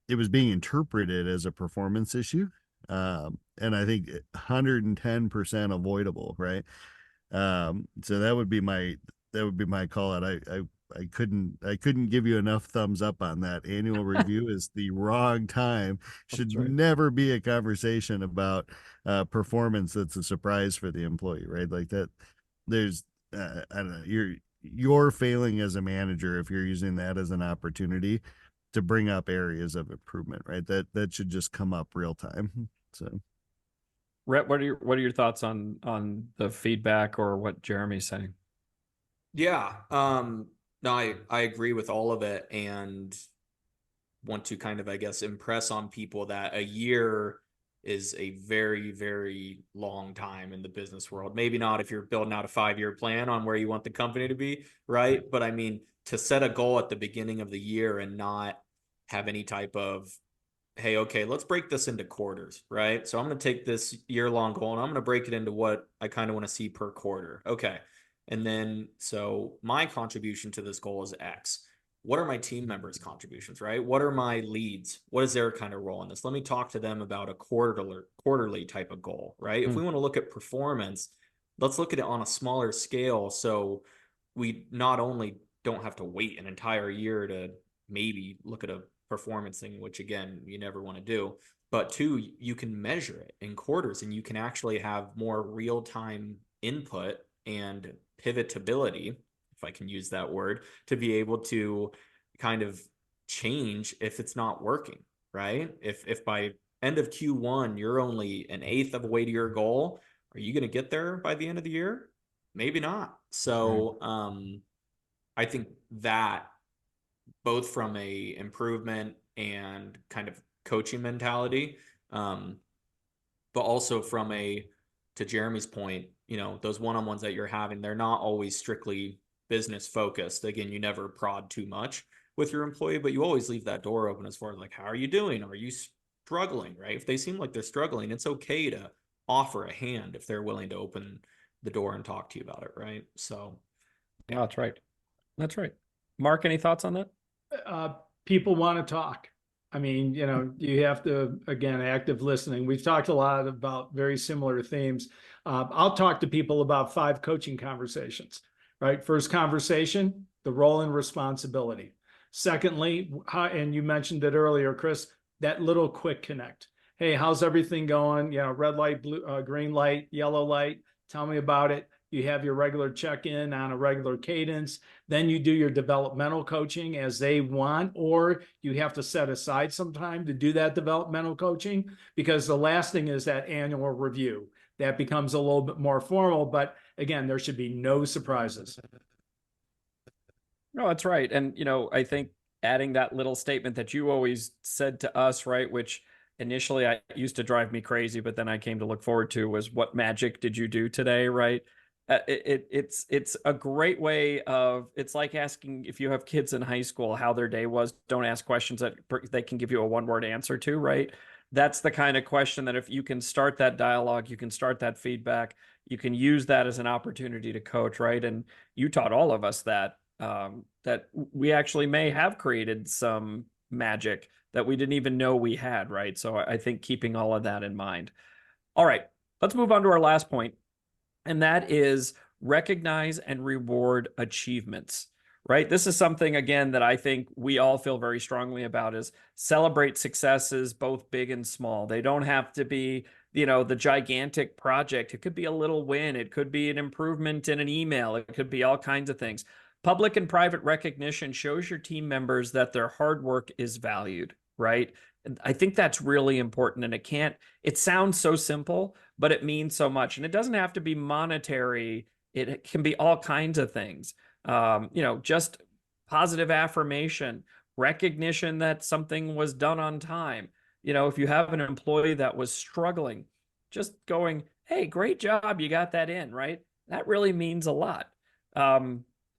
interpreted as a performance issue. And I think 110% avoidable, right? So that would be my call out. I couldn't give you enough thumbs up on that. Annual review is the wrong time. Should right. never be a conversation about performance that's a surprise for the employee, right? Like that. There's I don't know. You're failing as a manager if you're using that as an opportunity to bring up areas of improvement, right? That should just come up real time. So Rhett, what are your thoughts on the feedback or what Jeremy's saying? Yeah. No, I agree with all of it and want to kind of, I guess, impress on people that a year is a very, very long time in the business world. Maybe not if you're building out a 5-year plan on where you want the company to be, right? But I mean, to set a goal at the beginning of the year and not have any type of, hey, okay, let's break this into quarters, right? So I'm going to take this year-long goal and I'm going to break it into what I kind of want to see per quarter. Okay. And then, so my contribution to this goal is X. What are my team members' contributions, right? What are my leads? What is their kind of role in this? Let me talk to them about a quarterly type of goal, right? If we want to look at performance, let's look at it on a smaller scale. So we not only don't have to wait an entire year to maybe look at a performance thing, which again, you never want to do, but two, you can measure it in quarters and you can actually have more real-time input and pivotability, if I can use that word, to be able to kind of change if it's not working, right? If by end of Q1, you're only an eighth of a way to your goal, are you going to get there by the end of the year? Maybe not. So I think that both from a improvement and kind of coaching mentality, but also from to Jeremy's point, those one-on-ones that you're having, they're not always strictly business focused. Again, you never prod too much with your employee, but you always leave that door open as far as like, how are you doing? Are you struggling, right? If they seem like they're struggling, it's okay to offer a hand if they're willing to open the door and talk to you about it, right? So Yeah, that's right. That's right. Mark, any thoughts on that? People want to talk. I mean, you have to, again, active listening. We've talked a lot about very similar themes. I'll talk to people about 5 coaching conversations, right? First conversation, the role and responsibility. Secondly, and you mentioned it earlier, Chris, that little quick connect. Hey, how's everything going? Red light, blue, green light, yellow light. Tell me about it. You have your regular check-in on a regular cadence. Then you do your developmental coaching as they want, or you have to set aside some time to do that developmental coaching, because the last thing is that annual review. That becomes a little bit more formal, but again, there should be no surprises. No, that's right. And, I think adding that little statement that you always said to us, right, which initially I used to drive me crazy, but then I came to look forward to, was what magic did you do today, right? It's a great way of, it's like asking, if you have kids in high school, how their day was. Don't ask questions that they can give you a one-word answer to, right? That's the kind of question that if you can start that dialogue, you can start that feedback, you can use that as an opportunity to coach, right? And you taught all of us that we actually may have created some magic that we didn't even know we had, right? So I think keeping all of that in mind. All right, let's move on to our last point. And that is recognize and reward achievements, right? This is something, again, that I think we all feel very strongly about, is celebrate successes, both big and small. They don't have to be, the gigantic project. It could be a little win. It could be an improvement in an email. It could be all kinds of things. Public and private recognition shows your team members that their hard work is valued, right? I think that's really important. And it sounds so simple, but it means so much. And it doesn't have to be monetary. It can be all kinds of things. Just positive affirmation, recognition that something was done on time. If you have an employee that was struggling, just going, hey, great job, you got that in, right? That really means a lot.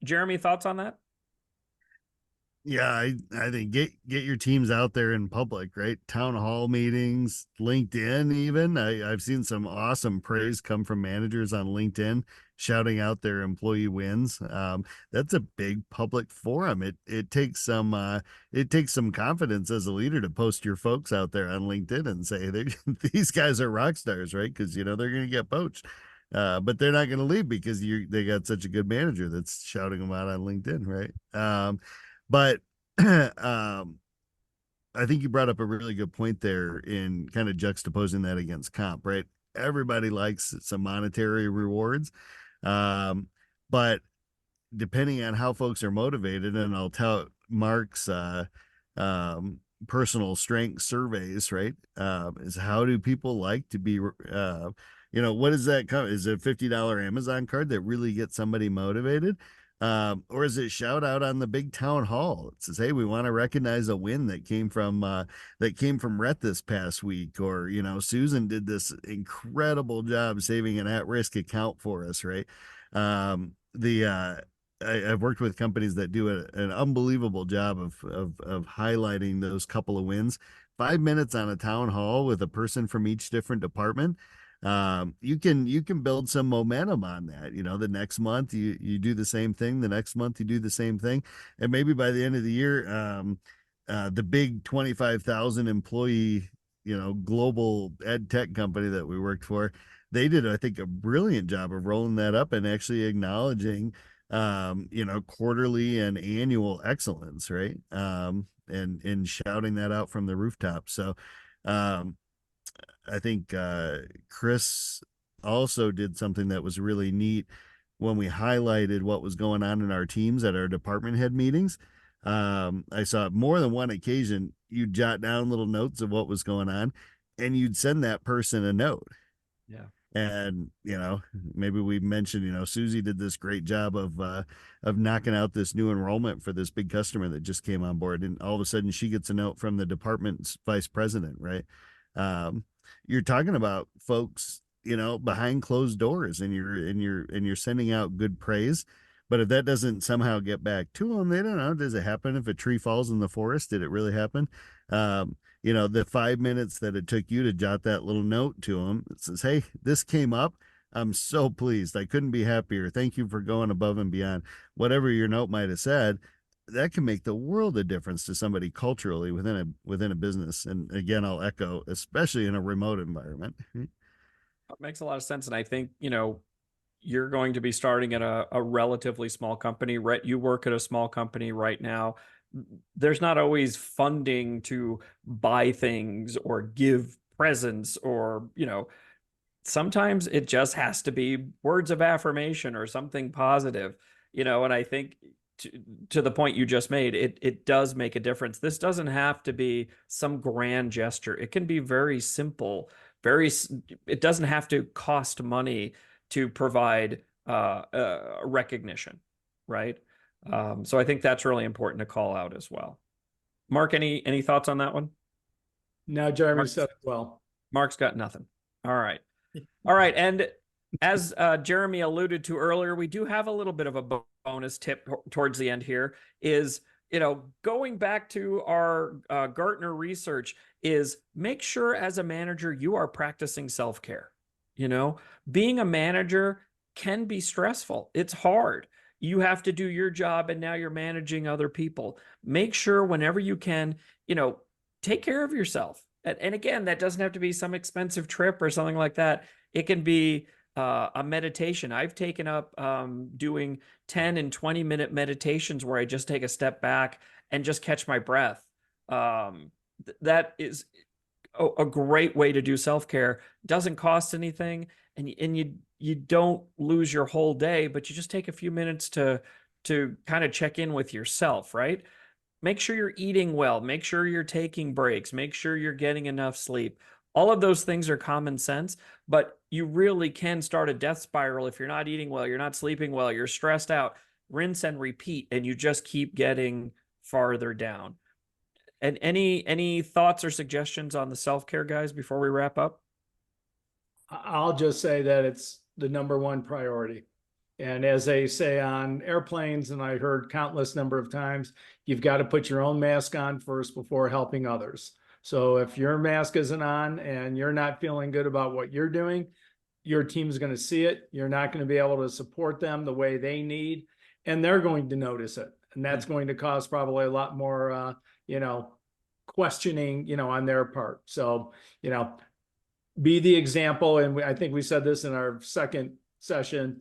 Jeremy, thoughts on that? Yeah, I think get your teams out there in public, right? Town hall meetings, LinkedIn even. I've seen some awesome praise come from managers on LinkedIn shouting out their employee wins. That's a big public forum. It takes some confidence as a leader to post your folks out there on LinkedIn and say these guys are rock stars, right? Because you know they're going to get poached. But they're not going to leave because they got such a good manager that's shouting them out on LinkedIn, right? But I think you brought up a really good point there in kind of juxtaposing that against comp, right? Everybody likes some monetary rewards. Um, but depending on how folks are motivated, and I'll tell Mark's personal strength surveys, right? Is how do people like to be, what is that? Is it a $50 Amazon card that really gets somebody motivated? Or is it shout out on the big town hall? It says, "Hey, we want to recognize a win that came from Rhett this past week," or Susan did this incredible job saving an at-risk account for us, right? I've worked with companies that do an unbelievable job of highlighting those couple of wins. 5 minutes on a town hall with a person from each different department, you can build some momentum on that. The next month you do the same thing, the next month you do the same thing, and maybe by the end of the year, the big 25,000 employee global ed tech company that we worked for, they did, I think, a brilliant job of rolling that up and actually acknowledging quarterly and annual excellence, right? And shouting that out from the rooftop. So I think Chris also did something that was really neat when we highlighted what was going on in our teams at our department head meetings. I saw more than one occasion you'd jot down little notes of what was going on, and you'd send that person a note. Yeah. And maybe we mentioned, Susie did this great job of knocking out this new enrollment for this big customer that just came on board, and all of a sudden she gets a note from the department's vice president, right? You're talking about folks, behind closed doors, and you're sending out good praise. But if that doesn't somehow get back to them, they don't know. Does it happen if a tree falls in the forest? Did it really happen? The 5 minutes that it took you to jot that little note to them, it says, "Hey, this came up. I'm so pleased. I couldn't be happier. Thank you for going above and beyond." Whatever your note might have said, that can make the world of difference to somebody culturally within a business. And again, I'll echo, especially in a remote environment. That makes a lot of sense. And I think, you're going to be starting at a relatively small company, right? You work at a small company right now. There's not always funding to buy things or give presents or, sometimes it just has to be words of affirmation or something positive, and I think to the point you just made, it does make a difference. This doesn't have to be some grand gesture. It can be very simple, it doesn't have to cost money to provide recognition, right? So I think that's really important to call out as well. Mark, any thoughts on that one? No, Jeremy said it well. Mark's got nothing. All right. All right. And as Jeremy alluded to earlier, we do have a little bit of a bonus tip towards the end here is, going back to our Gartner research, is make sure as a manager you are practicing self-care. Being a manager can be stressful. It's hard. You have to do your job and now you're managing other people. Make sure whenever you can, take care of yourself. And again, that doesn't have to be some expensive trip or something like that. It can be a meditation. I've taken up doing 10 and 20-minute meditations where I just take a step back and just catch my breath. That is a great way to do self-care. Doesn't cost anything, and you don't lose your whole day, but you just take a few minutes to kind of check in with yourself, right? Make sure you're eating well, make sure you're taking breaks, make sure you're getting enough sleep. All of those things are common sense, but you really can start a death spiral if you're not eating well, you're not sleeping well, you're stressed out. Rinse and repeat, and you just keep getting farther down. And any thoughts or suggestions on the self-care, guys, before we wrap up? I'll just say that it's the number one priority. And as they say on airplanes, and I heard countless number of times, you've got to put your own mask on first before helping others. So if your mask isn't on and you're not feeling good about what you're doing, your team's going to see it. You're not going to be able to support them the way they need, and they're going to notice it. And that's going to cause probably a lot more, questioning, on their part. So, be the example. And I think we said this in our second session.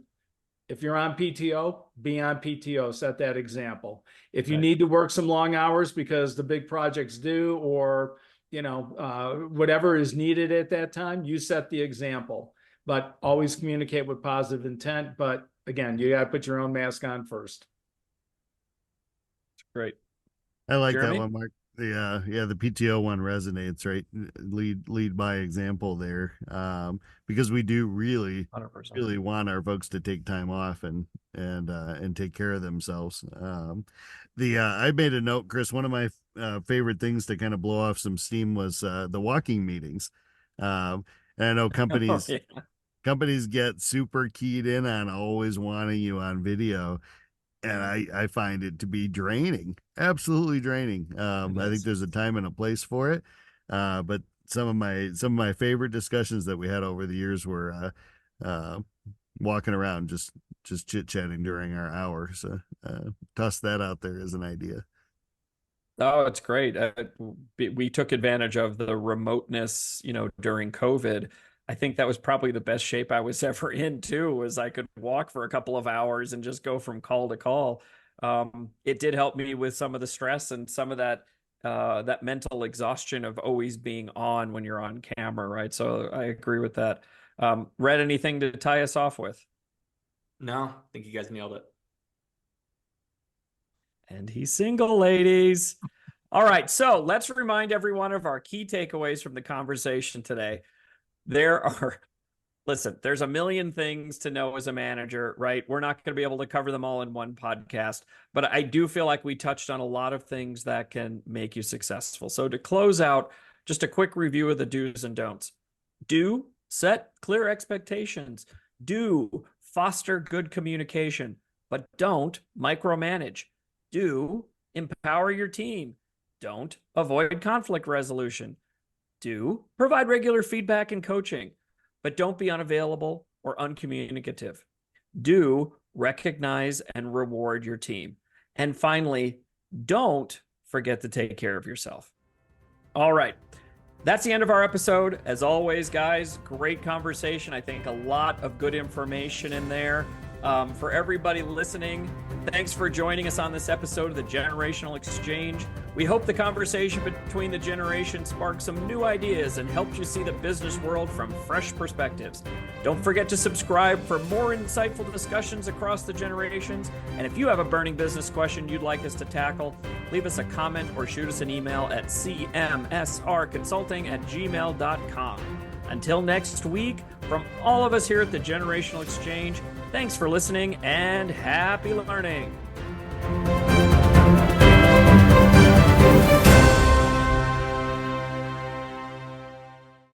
If you're on PTO, be on PTO, set that example. If you need to work some long hours because the big projects do, or, whatever is needed at that time, you set the example, but always communicate with positive intent. But again, you got to put your own mask on first. Great. I like Jeremy? that one, Mark. The PTO one resonates, right? Lead by example there. Because we do really 100%. want our folks to take time off and take care of themselves. I made a note, Chris. One of my favorite things to kind of blow off some steam was the walking meetings. And I know companies companies get super keyed in on always wanting you on video. And I find it to be draining, absolutely draining. I think there's a time and a place for it. But some of my favorite discussions that we had over the years were walking around, just chit-chatting during our hour. So toss that out there as an idea. Oh, it's great. We took advantage of the remoteness, during COVID. I think that was probably the best shape I was ever in too, was I could walk for a couple of hours and just go from call to call. It did help me with some of the stress and some of that mental exhaustion of always being on when you're on camera, right? So I agree with that. Red, anything to tie us off with? No, I think you guys nailed it. And he's single, ladies. All right, so let's remind everyone of our key takeaways from the conversation today. There's a million things to know as a manager, right? We're not going to be able to cover them all in one podcast, but I do feel like we touched on a lot of things that can make you successful. So to close out, just a quick review of the do's and don'ts. Do set clear expectations. Do foster good communication, but don't micromanage. Do empower your team. Don't avoid conflict resolution. Do provide regular feedback and coaching, but don't be unavailable or uncommunicative. Do recognize and reward your team. And finally, don't forget to take care of yourself. All right. That's the end of our episode. As always, guys, great conversation. I think a lot of good information in there. For everybody listening, thanks for joining us on this episode of the Generational Exchange. We hope the conversation between the generations sparked some new ideas and helped you see the business world from fresh perspectives. Don't forget to subscribe for more insightful discussions across the generations. And if you have a burning business question you'd like us to tackle, leave us a comment or shoot us an email at cmsrconsulting@gmail.com. Until next week, from all of us here at the Generational Exchange, thanks for listening and happy learning.